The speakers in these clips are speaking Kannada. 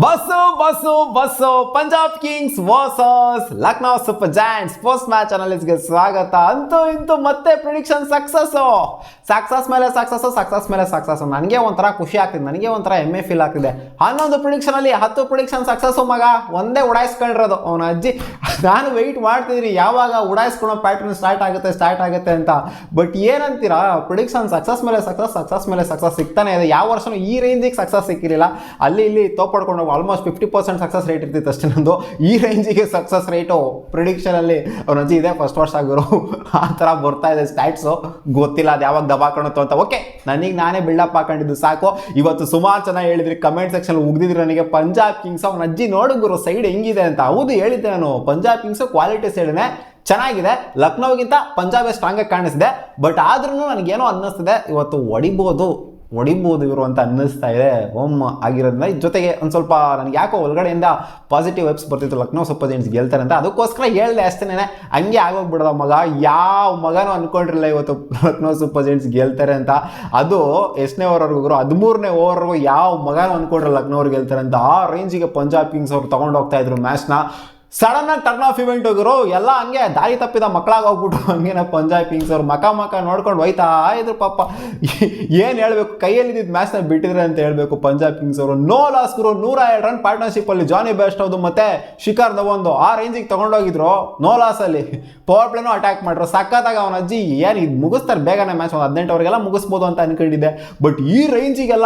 Bus Punjab kings versus Lucknow super giants first match ಅನಾಲಿಸ್ಗೆ ಸ್ವಾಗತ. ಅಂತೂ ಇಂತೂ ಮತ್ತೆ ಪ್ರಿಡಿಕ್ಷನ್ ಸಕ್ಸಸ್ ಮೇಲೆ ಸಕ್ಸಸ್ ನನಗೆ ಒಂಥರ ಖುಷಿ ಆಗ್ತಿದೆ, ನನಗೆ ಒಂಥರ ಹೆಮ್ಮೆ ಫೀಲ್ ಆಗ್ತಿದೆ. 11 ಪ್ರಿಡಿಕ್ಷನ್ ಅಲ್ಲಿ 10 ಪ್ರಿಡಿಕ್ಷನ್ ಸಕ್ಸಸ್ ಮಗ ಒಂದೇ ಉಡಾಯಿಸ್ಕೊಂಡಿರೋದು ಅವನ ಅಜ್ಜಿ. ನಾನು ವೆಯ್ಟ್ ಮಾಡ್ತಿದ್ದೀನಿ ಯಾವಾಗ ಉಡಾಯಿಸ್ಕೊಳ್ಳೋ ಪ್ಯಾಟರ್ನ್ ಸ್ಟಾರ್ಟ್ ಆಗುತ್ತೆ ಅಂತ. ಬಟ್ ಏನಂತೀರಾ, ಪ್ರಿಡಿಕ್ಷನ್ ಸಕ್ಸಸ್ ಮೇಲೆ ಸಕ್ಸಸ್ ಸಿಗ್ತಾನೆ ಇದೆ. ಯಾವ ವರ್ಷನೂ ಈ ರೇಂಜಿಗೆ ಸಕ್ಸಸ್ ಸಿಕ್ಕಿರಲಿಲ್ಲ. ಅಲ್ಲಿ ಇಲ್ಲಿ ತೋಪಡ್ಕೊಂಡು ಆಲ್ಮೋಸ್ಟ್ 50% ಸಕ್ಸಸ್ ರೇಟ್ ಇರ್ತಿತ್ತು ಅಷ್ಟೇ ನಂದು. ಈ ರೇಂಜಿಗೆ ಸಕ್ಸಸ್ ರೇಟು ಪ್ರಿಡಿಕ್ಷನಲ್ಲಿ ಅವನ ಅಜ್ಜಿ ಇದೆ ಫಸ್ಟ್ ವರ್ಷ ಆಗಿರೋ ಆ ಥರ ಬರ್ತಾ ಇದೆ ಸ್ಟ್ಯಾಟ್ಸು. ಗೊತ್ತಿಲ್ಲ ಅದು ಯಾವಾಗ ದಬಾಕೊಳ್ಳುತ್ತೋ ಅಂತ. ಓಕೆ, ನನಗೆ ನಾನೇ ಬಿಲ್ಡಪ್ ಹಾಕೊಂಡಿದ್ದು ಸಾಕು. ಇವತ್ತು ಸುಮಾರು ಜನ ಹೇಳಿದ್ರಿ, ಕಮೆಂಟ್ ಸೆಕ್ಷನ್ ಉಗ್ದಿದ್ರು ನನಗೆ ಪಂಜಾಬ್ ಕಿಂಗ್ಸ್ ಅವನ ಅಜ್ಜಿ ನೋಡುಗುರು ಸೈಡ್ ಹೆಂಗಿದೆ ಅಂತ. ಹೌದು ಹೇಳಿದ್ದೆ ನಾನು, ಪಂಜಾಬ್ ಕಿಂಗ್ಸ್ ಕ್ವಾಲಿಟಿ ಸೈಡ್ನೇ ಚೆನ್ನಾಗಿದೆ. ಲಕ್ನೋಗಿಂತ ಪಂಜಾಬೇ ಸ್ಟ್ರಾಂಗ್ ಆಗಿ ಕಾಣಿಸಿದೆ. ಬಟ್ ಆದ್ರೂ ನನಗೇನೋ ಅನ್ನಿಸ್ತಿದೆ ಇವತ್ತು ಹೊಡಿಬೋದು ಇವರು ಅಂತ ಅನ್ನಿಸ್ತಾ ಇದೆ ಆಗಿರೋದ್ರಿಂದ. ಜೊತೆಗೆ ಒಂದು ಸ್ವಲ್ಪ ನನಗೆ ಯಾಕೋ ಒಳಗಡೆಯಿಂದ ಪಾಸಿಟಿವ್ ವೆಬ್ಸ್ ಬರ್ತಿತ್ತು ಲಕ್ನೋ ಸೂಪರ್ ಜೈಂಟ್ಸ್ ಗೆಲ್ತಾರೆ ಅಂತ. ಅದಕ್ಕೋಸ್ಕರ ಹೇಳ್ದೆ ಅಷ್ಟೇನೆ, ಹಂಗೆ ಆಗೋಗ್ಬಿಡೋದ ಮಗ. ಯಾವ ಮಗನೂ ಅನ್ಕೊಂಡಿರಲಿಲ್ಲ ಇವತ್ತು ಲಕ್ನೋ ಸೂಪರ್ ಜೈಂಟ್ಸ್ ಗೆಲ್ತಾರೆ ಅಂತ. ಅದು ಎಷ್ಟನೇ ಓವರ್ವರೆಗೂ 13ನೇ ಓವರ್ವರೆಗೂ ಯಾವ ಮಗನೂ ಅನ್ಕೊಂಡ್ರೆ ಲಕ್ನೋ ಅವ್ರು ಗೆಲ್ತಾರೆ ಅಂತ. ಆ ರೇಂಜಿಗೆ ಪಂಜಾಬ್ ಕಿಂಗ್ಸ್ ಅವ್ರು ತಗೊಂಡು ಹೋಗ್ತಾ ಇದ್ರು ಮ್ಯಾಚ್ನ. ಸಡನ್ ಆಗಿ ಟರ್ನ್ ಆಫ್ ಇವೆಂಟ್ ಹೋಗಿರೋ ಎಲ್ಲ ಹಂಗೆ ದಾರಿ ತಪ್ಪಿದ ಮಕ್ಕಳಾಗಿ ಹೋಗ್ಬಿಟ್ಟು ಹಂಗೇನ ಪಂಜಾಬ್ ಕಿಂಗ್ಸ್ ಅವ್ರು ಮಕ ನೋಡ್ಕೊಂಡು ಹೋಯ್ತಾ ಇದ್ರು ಪಾಪ. ಏನು ಹೇಳ್ಬೇಕು, ಕೈಯಲ್ಲಿದ್ದ ಮ್ಯಾಚ್ನ ಬಿಟ್ಟಿದ್ರೆ ಅಂತ ಹೇಳ್ಬೇಕು ಪಂಜಾಬ್ ಕಿಂಗ್ಸ್ ಅವರು. ನೋ ಲಾಸ್ ಗುರು, 102 ರನ್ ಪಾರ್ಟ್ನರ್ಶಿಪ್ ಅಲ್ಲಿ ಜಾನಿ ಬೆಸ್ಟ್ ಹೌದು ಮತ್ತೆ ಶಿಖರ್ ಧವನ್ ಆ ರೇಂಜಿಗೆ ತಗೊಂಡೋಗಿದ್ರು. ನೋ ಲಾಸ್ ಅಲ್ಲಿ ಪವರ್ ಪ್ಲೇನೂ ಅಟ್ಯಾಕ್ ಮಾಡ್ರು ಸಖತ್ತಾಗ. ಅವನ ಅಜ್ಜಿ ಏನು ಇದು ಮುಗಿಸ್ತಾರೆ ಬೇಗನೆ ಮ್ಯಾಚ್, ಒಂದು 18 ಓವರ್ಗೆಲ್ಲ ಮುಗಿಸ್ಬೋದು ಅಂತ ಅನ್ಕೊಂಡಿದ್ದೆ. ಬಟ್ ಈ ರೇಂಜಿಗೆಲ್ಲ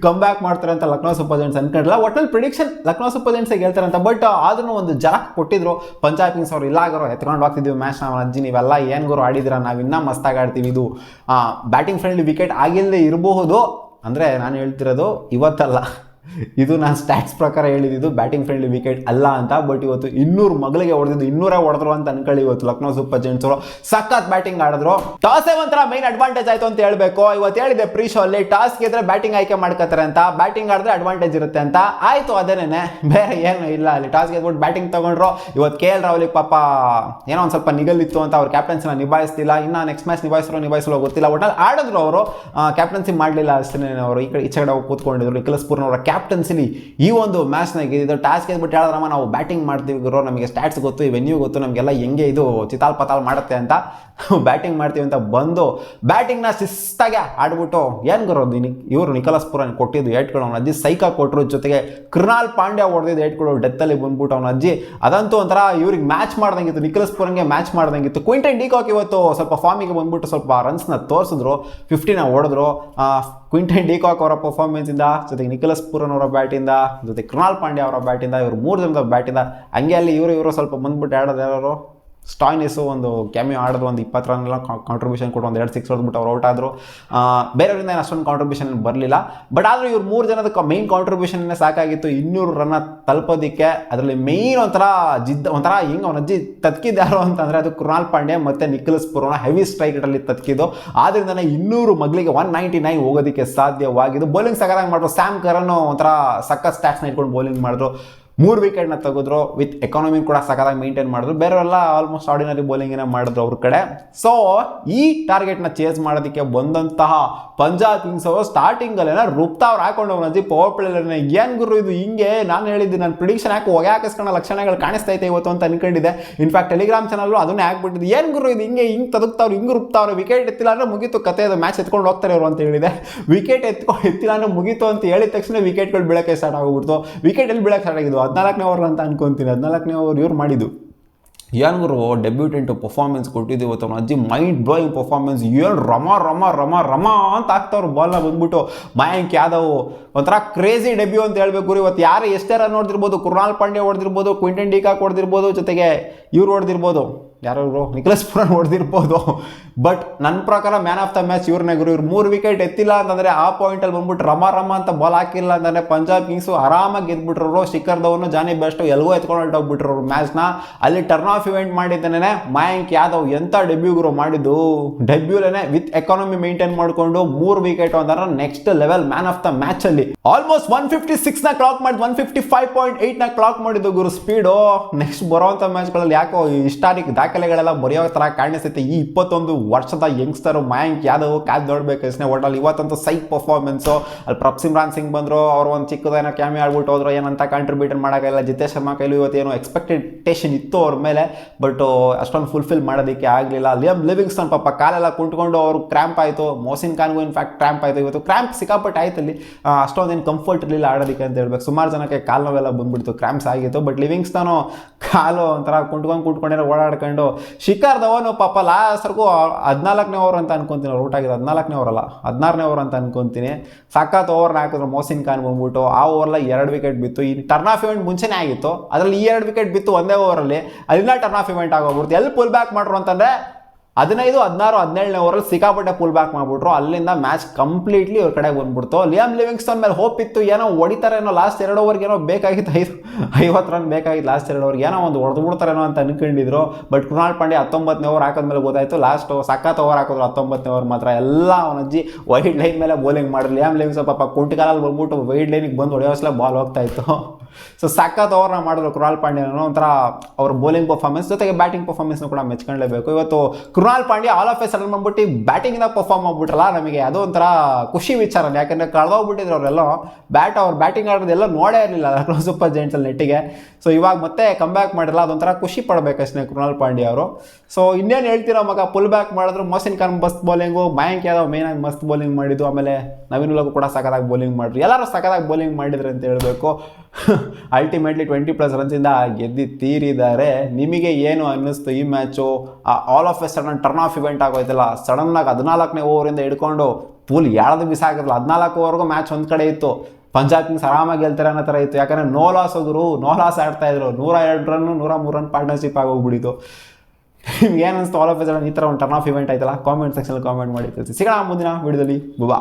ಕಮ್ ಬ್ಯಾಕ್ ಮಾಡ್ತಾರೆ ಅಂತ ಲಕ್ನೋ ಸೂಪರ್ ಜೈಂಟ್ಸ್ ಅನ್ಕೊಂಡಿಲ್ಲ. ಒಟ್ಟಲ್ಲಿ ಪ್ರಿಡಿಕ್ಷನ್ ಲಕ್ನೋ ಸೂಪರ್ ಜೈಂಟ್ಸ್ ಗೆಲ್ತಾರೆ ಅಂತ. ಬಟ್ ಆದ್ರೂ ಒಂದು ಜರಕ್ ಕೊಟ್ಟಿದ್ರು ಪಂಜಾಬ್ ಕಿಂಗ್ಸ್ ಅವ್ರು. ಇಲ್ಲಾಗರೋ ಎತ್ಕೊಂಡು ಹೋಗ್ತಿದ್ವಿ ಮ್ಯಾಚ್. ನಾವು ಅಜ್ಜಿ ನೀವೆಲ್ಲ ಏನು ಗುರು ಆಡಿದಿರ, ನಾವು ಇನ್ನೂ ಮಸ್ತಾಗಿ ಆಡ್ತೀವಿ. ಇದು ಬ್ಯಾಟಿಂಗ್ ಫ್ರೆಂಡ್ಲಿ ವಿಕೆಟ್ ಆಗಿಲ್ಲದೆ ಇರಬಹುದು ಅಂದರೆ ನಾನು ಹೇಳ್ತಿರೋದು ಇವತ್ತಲ್ಲ, ಇದು ನಾನು ಸ್ಟ್ಯಾಟ್ಸ್ ಪ್ರಕಾರ ಹೇಳಿದ್ದು ಬ್ಯಾಟಿಂಗ್ ಫ್ರೆಂಡ್ಲಿ ವಿಕೆಟ್ ಅಲ್ಲ ಅಂತ. ಬಟ್ ಇವತ್ತು 200 ಮಗಳಿಗೆ ಹೊಡೆದಿದ್ದು 200 ಹೊಡೆದ್ರು ಅಂತ ಅನ್ಕೊಳ್ಳಿ. ಇವತ್ತು ಲಕ್ನೋ ಸೂಪರ್ ಜೈಂಟ್ಸ್ ಅವರು ಸಖತ್ ಬ್ಯಾಟಿಂಗ್ ಆಡಿದ್ರು. ಟಾಸೇ ಒಂಥರ ಮೈನ್ ಅಡ್ವಾಂಟೇಜ್ ಆಯ್ತು ಅಂತ ಹೇಳ್ಬೇಕು. ಇವತ್ತು ಹೇಳಿದೆ ಪ್ರೀ ಶೋ ಅಲ್ಲಿ, ಟಾಸ್ ಗೆದ್ರೆ ಬ್ಯಾಟಿಂಗ್ ಆಯ್ಕೆ ಮಾಡ್ಕೋತಾರೆ ಅಂತ, ಬ್ಯಾಟಿಂಗ್ ಆಡಿದ್ರೆ ಅಡ್ವಾಂಟೇಜ್ ಇರುತ್ತೆ ಅಂತ. ಆಯ್ತು, ಅದೇನೇ, ಬೇರೆ ಏನು ಇಲ್ಲ. ಅಲ್ಲಿ ಟಾಸ್ ಗೆದ್ಬಿಟ್ಟು ಬ್ಯಾಟಿಂಗ್ ತಗೊಂಡ್ರು. ಇವತ್ತು KL ರಾಹುಲ್ ಪಾಪ ಏನೋ ಒಂದು ಸ್ವಲ್ಪ ನಿಗಲಿತ್ತು ಅಂತ ಅವ್ರ ಕ್ಯಾಪ್ಟನ್ಸಿನ ನಿಭಾಯಿಸ್ತಿಲ್ಲ. ಇನ್ನು ನೆಕ್ಸ್ಟ್ ಮ್ಯಾಚ್ ನಿಭಾಯಿಸಲು ಗೊತ್ತಿಲ್ಲ. ಒಟ್ಟಲ್ಲಿ ಆಡಿದ್ರು ಅವರು, ಕ್ಯಾಪ್ಟನ್ಸಿ ಮಾಡಲಿಲ್ಲ ಅಷ್ಟೇ. ಅವರು ಈ ಕಡೆ ಈಚೆ ಕಡೆ ಹೋಗಿ ಕೂತ್ಕೊಂಡಿದ್ರು. ನಿಖಿಲಸ್ ಪೂರ್ಣ ಅವರ ಕ್ಯಾಪ್ಟನ್ಸಿಲಿ ಈ ಒಂದು ಮ್ಯಾಚ್ನ ಗೆದ್ದಿದ್ದು. ಟಾಸ್ ಗೆದ್ಬಿಟ್ಟು ಹೇಳಿದ್ರಮ್ಮ ನಾವು ಬ್ಯಾಟಿಂಗ್ ಮಾಡ್ತೀವಿ ಗುರು, ನಮಗೆ ಸ್ಟ್ಯಾಟ್ಸ್ ಗೊತ್ತು, ಈ ವೆನ್ಯೂ ಗೊತ್ತು, ನಮಗೆಲ್ಲ ಹೆಂಗೆ ಇದು ಚಿತಾಲ್ ಪತಾಲ್ ಮಾಡುತ್ತೆ ಅಂತ ಬ್ಯಾಟಿಂಗ್ ಮಾಡ್ತೀವಿ ಅಂತ ಬಂದು ಬ್ಯಾಟಿಂಗ್ನ ಶಿಸ್ತಾಗೆ ಆಡ್ಬಿಟ್ಟು ಏನು ಗುರು ಇವರು ನಿಖಿಲಸ್ ಪೂರ್ಣ ಕೊಟ್ಟಿದ್ದು ಏಟ್ಗಳು ಅವನ ಅಜ್ಜಿ ಸೈಕಾ ಕೊಟ್ಟರು. ಜೊತೆಗೆ ಕೃಣಾಲ್ ಪಾಂಡ್ಯ ಹೊಡೆದಿದ್ದು ಏಟ್ಗಳು ಡೆತ್ತಲ್ಲಿ ಬಂದ್ಬಿಟ್ಟು ಅವನ ಅಜ್ಜಿ. ಅದಂತೂ ಒಂಥರ ಇವ್ರಿಗೆ ಮ್ಯಾಚ್ ಮಾಡ್ದಂಗಿತ್ತು, ನಿಖಿಲಸ್ ಪೂರ್ಗೆ ಮ್ಯಾಚ್ ಮಾಡ್ದಂಗಿತ್ತು. ಕ್ವಿಂಟನ್ ಡಿಕಾಕ್ ಇವತ್ತು ಸ್ವಲ್ಪ ಫಾರ್ಮಿಗೆ ಬಂದ್ಬಿಟ್ಟು ಸ್ವಲ್ಪ ರನ್ಸ್ನ ತೋರಿಸಿದ್ರು, 50ನ ಹೊಡೆದ್ರು. ಕ್ವಿಂಟನ್ ಡಿಕಾಕ್ ಅವರ ಪರ್ಫಾರ್ಮೆನ್ಸ್ ಇಂದ, ಜೊತೆಗೆ ನಿಖಿಲಸ್ ಪೂರನ್ ಅವರ ಬ್ಯಾಟಿಂದ, ಜೊತೆ ಕೃಣಾಲ್ ಪಾಂಡ್ಯ ಅವರ ಬ್ಯಾಟಿಂದ, ಇವರು 3 ಜನದ ಬ್ಯಾಟಿಂದ. ಹಂಗೆ ಅಲ್ಲಿ ಇವರು ಸ್ವಲ್ಪ ಬಂದ್ಬಿಟ್ಟು ಆಡೋದು ಯಾರು ಸ್ಟಾಯ್ನಿಸು ಒಂದು ಕ್ಯಾಮಿಯೋ ಆಡೋದು, ಒಂದು 20 ರನ್ ಎಲ್ಲ ಕಾಂಟ್ರಿಬ್ಯೂಷನ್ ಕೊಟ್ಟು ಒಂದು 2 6 ಹೊಡೆದ್ಬಿಟ್ಟು ಅವ್ರು ಔಟ್ ಆದರು. ಬೇರೆಯವರಿಂದ ಅಷ್ಟೊಂದು ಕಾಂಟ್ರಿಬ್ಯೂಷನ್ ಬರಲಿಲ್ಲ. ಬಟ್ ಆದರೂ ಇವ್ರು 3 ಜನದ ಮೈನ್ ಕಾಂಟ್ರಿಬ್ಯೂಷನ್ನೇ ಸಾಕಾಗಿತ್ತು 200 ರನ್ನ ತಲುಪೋದಕ್ಕೆ. ಅದರಲ್ಲಿ ಮೇಯ್ನ್ ಒಂಥರ ಹಿಂಗೆ ಅವನ ಅಜ್ಜಿ ತತ್ಕಿದ್ದಾರೋ ಅಂತಂದರೆ ಅದು ಕೃಣಾಲ್ ಪಾಂಡ್ಯ ಮತ್ತು ನಿಖಿಲಸ್ ಪೂರ್ಣ ಹೆವಿ ಸ್ಟ್ರೈಕ್ ರೇಟಲ್ಲಿ ತತ್ಕಿದ್ದು. ಆದ್ರಿಂದನೇ 200 ಮಗಳಿಗೆ 199 ಹೋಗೋದಕ್ಕೆ ಸಾಧ್ಯವಾಗಿದ್ದು. ಬೌಲಿಂಗ್ ಸಗದಾಗಿ ಮಾಡಿದ್ರು. ಸ್ಯಾಮ್ ಕರನ್ ಒಂಥರ ಸಖತ್ ಸ್ಟ್ಯಾಟ್ಸ್ನ ಇಟ್ಕೊಂಡು ಬೌಲಿಂಗ್ ಮಾಡಿದ್ರು. 3 ವಿಕೆಟ್ನ ತೆಗೆದ್ರು. ವಿತ್ ಎಕಾನಮಿ ಕೂಡ ಸಖತ್ತಾಗಿ ಮೇಂಟೈನ್ ಮಾಡಿದ್ರು. ಬೇರೆಯವರೆಲ್ಲ ಆಲ್ಮೋಸ್ಟ್ ಆರ್ಡಿನರಿ ಬೌಲಿಂಗನ್ನ ಮಾಡಿದ್ರು ಅವ್ರ ಕಡೆ. ಸೊ ಈ ಟಾರ್ಗೆಟ್ನ ಚೇಸ್ ಮಾಡೋದಕ್ಕೆ ಬಂದಂತಹ ಪಂಜಾಬ್ ಕಿಂಗ್ಸ್ ಅವರು ಸ್ಟಾರ್ಟಿಂಗಲ್ಲೇನ ರುಪ್ತಾ ಅವ್ರು ಹಾಕೊಂಡು ಅವನ ಅಜ್ಜಿ ಪವರ್ ಪ್ಲೇಲರ್ನ ಏನು ಗುರು ಇದು ಹಿಂಗೆ. ನಾನು ಹೇಳಿದ್ದೆ ನನ್ನ ಪ್ರಿಡಿಕ್ಷನ್ ಯಾಕೆ ಹೊಗೆ ಹಾಕಿಸ್ಕೊಳ್ಳೋ ಲಕ್ಷಣಗಳು ಕಾಣಿಸ್ತೈತೆ ಇವತ್ತು ಅಂತ ಅನ್ಕೊಂಡಿದ್ದೆ. ಇನ್ಫ್ಯಾಕ್ಟ್ ಟೆಲಿಗ್ರಾಮ್ ಚಾನಲ್ಲು ಅದನ್ನೇ ಹಾಕ್ಬಿಟ್ಟಿದ್ದು. ಏನು ಗುರು ಇದು ಹಿಂಗೆ ತದಕ್ತಾವ್ರು, ಹಿಂಗೆ ರುಪ್ತಾವ್ರು, ವಿಕೆಟ್ ಎತ್ತಿಲ್ಲ ಅಂದರೆ ಮುಗೀತು ಕತೆ, ಅದು ಮ್ಯಾಚ್ ಎತ್ಕೊಂಡು ಹೋಗ್ತಾರೆ ಅವರು ಅಂತ ಹೇಳಿದೆ. ವಿಕೆಟ್ ಎತ್ತಿಲ್ಲ ಅಂದರೆ ಮುಗೀತು ಅಂತ ಹೇಳಿದ ತಕ್ಷಣ ವಿಕೆಟ್ಗಳು ಬೀಳಕ್ಕೆ ಸ್ಟಾರ್ಟ್ ಆಗಿಬಿಡ್ತು. ವಿಕೆಟ್ ಎಲ್ಲಿ ಬೀಳಕ್ಕೆ ಸ್ಟಾರ್ಟ್ ಆಗಿದ್ದು 14ನೇ ಓವರ್ ಅಂತ ಅನ್ಕೊಂತೀನಿ. 14ನೇ ಓವರ್ ಇವ್ರು ಮಾಡಿದ್ದು. ಏನು ಗುರು ಡೆಬ್ಯೂಟೆಂಟು ಪರ್ಫಾರ್ಮೆನ್ಸ್ ಕೊಟ್ಟಿದ್ದು ಇವತ್ತು ಅವನ ಅಜ್ಜಿ. Mind blowing performance. ಏನು ರಮ ಅಂತ ಆಗ್ತಾವ್ರು ಬಾಲ್ನ ಬಂದ್ಬಿಟ್ಟು. ಮಯಾಂಕ್ ಯಾದವ್ ಒಂಥರ ಕ್ರೇಜಿ ಡೆಬ್ಯೂ ಅಂತ ಹೇಳ್ಬೇಕು. ಇವತ್ತು ಯಾರು ಎಷ್ಟೇ ರನ್ ಹೊಡೆದಿರ್ಬೋದು, ಕೃಣಾಲ್ ಪಾಂಡ್ಯ ಹೊಡೆದಿರ್ಬೋದು, ಕ್ವಿಂಟನ್ ಡಿಕಾಕ್ ಹೊಡೆದಿರ್ಬೋದು, ಜೊತೆಗೆ ಇವ್ರು ಹೊಡೆದಿರ್ಬೋದು, ಯಾರು ನಿಖಿಲಸ್ ಪೂರನ್ ಹೊಡೆದಿರ್ಬೋದು. ಬಟ್ ನನ್ನ ಪ್ರಕಾರ ಮ್ಯಾನ್ ಆಫ್ ದ ಮ್ಯಾಚ್ ಇವ್ರನ್ನೇ ಗುರು. ಇವ್ರು 3 ವಿಕೆಟ್ ಎತ್ತಿಲ್ಲ ಅಂತಂದರೆ, ಆ ಪಾಯಿಂಟಲ್ಲಿ ಬಂದ್ಬಿಟ್ಟು ರಮ ಅಂತ ಬಾಲ್ ಹಾಕಿಲ್ಲ ಅಂತಂದರೆ ಪಂಜಾಬ್ ಕಿಂಗ್ಸು ಆರಾಮಾಗಿ ಗೆದ್ಬಿಟ್ರು. ಶಿಖರ್ ಧವನ್, ಜಾನಿ ಬೆಸ್ಟ್ ಎಲ್ಲವೂ ಎತ್ಕೊಂಡು ಹೊರಟೋಗ್ಬಿಟ್ರು ಅವ್ರು ಮ್ಯಾಚ್ನ. ಅಲ್ಲಿ ಟರ್ನ್ ಆಫ್ ಇವೆಂಟ್ ಮಾಡಿದ್ದಾನೆ ಮಯಾಂಕ್ ಯಾದವ್. ಎಂಥ ಡೆಬ್ಯೂ ಗುರು ಮಾಡಿದ್ದು. ಡೆಬ್ಯೂಲೇನೆ ವಿತ್ ಎಕಾನಮಿ ಮೇಂಟೈನ್ ಮಾಡಿಕೊಂಡು 3 ವಿಕೆಟ್ ಅಂತಂದ್ರೆ next level man of the match ಅಲ್ಲಿ. ಆಲ್ಮೋಸ್ಟ್ 156ನ ಕ್ಲಾಕ್ ಮಾಡಿ 155.8ನ ಕ್ಲಾಕ್ ಮಾಡಿದ್ದು ಗುರು ಸ್ಪೀಡು. ನೆಕ್ಸ್ಟ್ ಬರೋವಂಥ ಮ್ಯಾಚ್ಗಳಲ್ಲಿ ಯಾಕೋ ಹಿಸ್ಟಾರಿಕ್ ದಾಖಲೆಗಳೆಲ್ಲ ಬರೆಯೋ ಥರ ಕಾಣಿಸುತ್ತೆ ಈ 21 ವರ್ಷದ ಯಂಗ್ಸ್ಟರು ಮಯಾಂಕ್ ಯಾದವ್ ಕಾದ್ ನೋಡ್ಬೇಕು ಅಷ್ಟೇ. ಒಟ್ಟಲ್ಲಿ ಇವತ್ತಂತೂ ಸೈಕ್ ಪರ್ಫಾರ್ಮೆನ್ಸು. ಅಲ್ಲಿ ಪ್ರಭ್ಸಿಮ್ರಾನ್ ಸಿಂಗ್ ಬಂದರು, ಅವರು ಒಂದು ಚಿಕ್ಕದೇನೋ ಕ್ಯಾಮಿ ಆಡ್ಬಿಟ್ಟು ಹೋದ್ರು, ಏನಂತ ಕಾಂಟ್ರಿಬ್ಯೂಟ್ ಮಾಡೋಕ್ಕಾಗಿಲ್ಲ. ಜಿತೇಶ್ ಶರ್ಮಾ ಕೈಲಿ ಇವತ್ತೇನು ಎಕ್ಸ್ಪೆಕ್ಟೇಷನ್ ಇತ್ತು ಅವ್ರ ಮೇಲೆ, ಬಟ್ ಅಷ್ಟೊಂದು ಫುಲ್ಫಿಲ್ ಮಾಡೋದಕ್ಕೆ ಆಗಲಿಲ್ಲ. ಲಿಯಮ್ ಲಿವಿಂಗ್ಸ್ಟನ್ ಪಾಪ ಕಾಲೆಲ್ಲ ಕುಂಟ್ಕೊಂಡು ಅವರು ಕ್ರ್ಯಾಂಪ್ ಆಯಿತು. ಮೊಹಸಿನ್ ಖಾನ್ಗೂ ಇನ್ಫ್ಯಾಕ್ಟ್ ಕ್ರ್ಯಾಂಪ್ ಆಯಿತು. ಇವತ್ತು ಕ್ರ್ಯಾಂಪ್ ಸಿಕ್ಕಾಪಟ್ಟೆ ಆಯ್ತು ಅಲ್ಲಿ, ಅಷ್ಟೊಂದೇನು ಕಂಫರ್ಟ್ ಇರಲಿಲ್ಲ ಆಡೋದಕ್ಕೆ ಅಂತ ಹೇಳ್ಬೇಕು. ಸುಮಾರು ಜನಕ್ಕೆ ಕಾಲು ನೋವೆಲ್ಲ ಬಂದ್ಬಿಡ್ತು, ಕ್ರ್ಯಾಂಪ್ಸ್ ಆಗಿತ್ತು. ಬಟ್ ಲಿವಿಂಗ್ಸ್ಟನು ಕಾಲು ಒಂಥರ ಕುಂಟ್ಕೊಂಡೇನೋ ಓಡಾಡ್ಕೊಂಡು. ಶಿಖರ್ ಧವನ್ ಪಾಪ ಲಾಸ್ಟ್ವರೆಗೂ 14ನೇ ಓವರ್ ಅಂತ ಅನ್ಕೊಂತೀನಿ, ಅವ್ರು ಔಟ್ ಆಗಿದೆ. 14ನೇ ಓವರ್ ಅಲ್ಲ, 16ನೇ ಓವರ್ ಅಂತ ಅನ್ಕೊಂತೀನಿ. ಸಖತ್ ಓವರ್ನ ಹಾಕಿದ್ರು ಮೊಹಸಿನ್ ಖಾನ್ ಬಂದ್ಬಿಟ್ಟು. ಆ ಓವರ್ಲ 2 ವಿಕೆಟ್ ಬಿತ್ತು. ಈ ಟರ್ನ್ ಆಫ್ ಇವೆಂಟ್ ಮುಂಚೆನೇ ಆಗಿತ್ತು, ಅದರಲ್ಲಿ ಈ 2 ವಿಕೆಟ್ ಬಿತ್ತು ಒಂದೇ ಓವರಲ್ಲಿ. ಅಲ್ಲಿಂದ ಟರ್ನ್ ಆಫ್ ಇವೆಂಟ್ ಆಗೋಗ್ಬಿಡ್ತು. ಎಲ್ಲಿ ಪುಲ್ ಬ್ಯಾಕ್ ಮಾಡ್ರು ಅಂತಂದರೆ 15, 16, 17ನೇ ಓವರಲ್ಲಿ ಸಿಕ್ಕಾಪಟ್ಟೆ ಪುಲ್ ಬ್ಯಾಕ್ ಮಾಡಿಬಿಟ್ರು. ಅಲ್ಲಿಂದ ಮ್ಯಾಚ್ ಕಂಪ್ಲೀಟ್ಲಿ ಅವ್ರ ಕಡೆ ಬಂದ್ಬಿಡ್ತು. ಲಿಯಾಮ್ ಲಿವಿಂಗ್ಸ್ಟನ್ ಮೇಲೆ ಹೋಪ್ ಇತ್ತು, ಏನೋ ಹೊಡಿತಾರೇನೋ ಲಾಸ್ಟ್ 2 ಓವರ್ಗೆ, ಏನೋ ಬೇಕಾಗಿತ್ತು 50 ರನ್ ಬೇಕಾಗಿತ್ತು ಲಾಸ್ಟ್ 2 ಓವರ್ಗೆ, ಏನೋ ಒಂದು ಹೊಡೆದು ಬಿಡ್ತಾರೇನೋ ಅಂತ ಅನ್ಕೊಂಡಿದ್ರು. ಬಟ್ ಕೃಣಾಲ್ ಪಾಂಡ್ಯ 19ನೇ ಓವರ್ ಹಾಕಿದ್ಮೇಲೆ ಗೊತ್ತಾಯಿತು. ಲಾಸ್ಟ್ ಸಖತ್ ಓವರ್ ಹಾಕಿದ್ರು 19ನೇ ಓವರ್ ಮಾತ್ರ. ಎಲ್ಲ ಅವನಜ್ಜಿ ವೈಡ್ ಲೈನ್ ಮೇಲೆ ಬೌಲಿಂಗ್ ಮಾಡಿದ್ರು. ಲಿಯಾಮ್ ಲಿವಿಂಗ್ಸ್ಟನ್ ಪಾಪ ಕುಂಟುಗಾಲಲ್ಲಿ ಬಂದ್ಬಿಟ್ಟು ವೈಡ್ ಲೈನಿಗೆ ಬಂದು ಹೊಡೆಯೋಸಲ ಬಾಲ್ ಹೋಗ್ತಾ ಇತ್ತು. ಸೊ ಸಖತ್ ಓವರ್ನ ಮಾಡಿದ್ರು ಕೃಣಾಲ್ ಪಾಂಡ್ಯನೂ. ಒಂಥರ ಅವ್ರ ಬೌಲಿಂಗ್ ಪರ್ಫಾರ್ಮೆನ್ಸ್ ಜೊತೆಗೆ ಬ್ಯಾಟಿಂಗ್ ಪರ್ಫಾರ್ಮೆನ್ಸ್ನು ಕೂಡ ಮೆಚ್ಕೊಳ್ಳೇಬೇಕು. ಇವತ್ತು Krunal Pandya all of a sudden ಬಂದ್ಬಿಟ್ಟು ಬ್ಯಾಟಿಂಗಿಂದ ಪರ್ಫಾರ್ಮ್ ಮಾಡ್ಬಿಟ್ರಲ್ಲ, ನಮಗೆ ಅದು ಒಂಥರ ಖುಷಿ ವಿಚಾರ. ಯಾಕಂದರೆ ಕಳೆದೋಗ್ಬಿಟ್ಟಿದ್ರು ಅವರೆಲ್ಲ ಅವ್ರು ಬ್ಯಾಟಿಂಗ್ ಆಡೋದೆಲ್ಲ ನೋಡೇ ಇರಲಿಲ್ಲ ಲಕ್ನೋ ಸೂಪರ್ ಜೈಂಟ್ಸಲ್ಲಿ ನೆಟ್ಟಿಗೆ. ಸೊ ಇವಾಗ ಮತ್ತೆ ಕಮ್ ಬ್ಯಾಕ್ ಮಾಡಿರಲ್ಲ, ಅದೊಂಥರ ಖುಷಿ ಪಡಬೇಕಷ್ಟೇ ಕೃಣಾಲ್ ಪಾಂಡ್ಯ ಅವರು. ಸೊ ಇನ್ನೇನು ಹೇಳ್ತೀರೋ ಮಗ, ಪುಲ್ ಬ್ಯಾಕ್ ಮಾಡಿದ್ರು. ಮೊಹಸಿನ್ ಖಾನ್ ಮಸ್ತ್ ಬೌಲಿಂಗು, ಮಯಾಂಕ್ ಯಾದವ್ ಮೇನಾಗಿ ಮಸ್ತ್ ಬೌಲಿಂಗ್ ಮಾಡಿದ್ದು. ಆಮೇಲೆ ನವೀನ್ ಉಲಗೂ ಕೂಡ ಸಖತ್ತಾಗಿ ಬೌಲಿಂಗ್ ಮಾಡಿದ್ರು. ಎಲ್ಲರೂ ಸಖತ್ತಾಗಿ ಬೌಲಿಂಗ್ ಮಾಡಿದ್ರು ಅಂತ ಹೇಳಬೇಕು. ಅಲ್ಟಿಮೇಟ್ಲಿ 20+ ರನ್ಸಿಂದ ಗೆದ್ದು ತೀರಿದ್ದಾರೆ. ನಿಮಗೆ ಏನು ಅನ್ನಿಸ್ತು ಈ match? All of a sudden turn of event ಆಗೋಯ್ತಲ್ಲ, ಸಡನ್ನಾಗಿ 14ನೇ ಓವರಿಂದ ಹಿಡ್ಕೊಂಡು ಫುಲ್ ಯಾರ್ದು ಬಿಸಾಕಿರಲ್ಲ. 14 ಓವರ್ಗೂ ಮ್ಯಾಚ್ ಒಂದು ಕಡೆ ಇತ್ತು. ಪಂಜಾಬ್ ಕಿಂಗ್ಸ್ ಆರಾಮಾಗಿ ಗೆಲ್ತಾರೆ ಅನ್ನೋ ಥರ ಇತ್ತು. ಯಾಕಂದರೆ ನೋ ಲಾಸ್ ಆಡ್ತಾ ಇದ್ರು. 102 ರನ್ನು 103 ರನ್ ಪಾರ್ಟ್ನರ್ಶಿಪ್ ಆಗೋಗ್ಬಿಟ್ಟಿತ್ತು. ನಿಮ್ಗೆ ಏನು ಅನಿಸ್ತು ಆಲ್ ಆಫ್ ಎ ಸಡನ್ ಈ ಥರ ಒಂದು ಟರ್ನ್ ಆಫ್ ಇವೆಂಟ್ ಆಯ್ತಲ್ಲ? ಕಾಮೆಂಟ್ ಸೆಕ್ಷನಲ್ಲಿ ಕಾಮೆಂಟ್ ಮಾಡಿ ತಿಳಿಸಿ. ಸಿಗೋಣ ಮುಂದಿನ ವಿಡಿಯೋದಲ್ಲಿ. ಬಾ.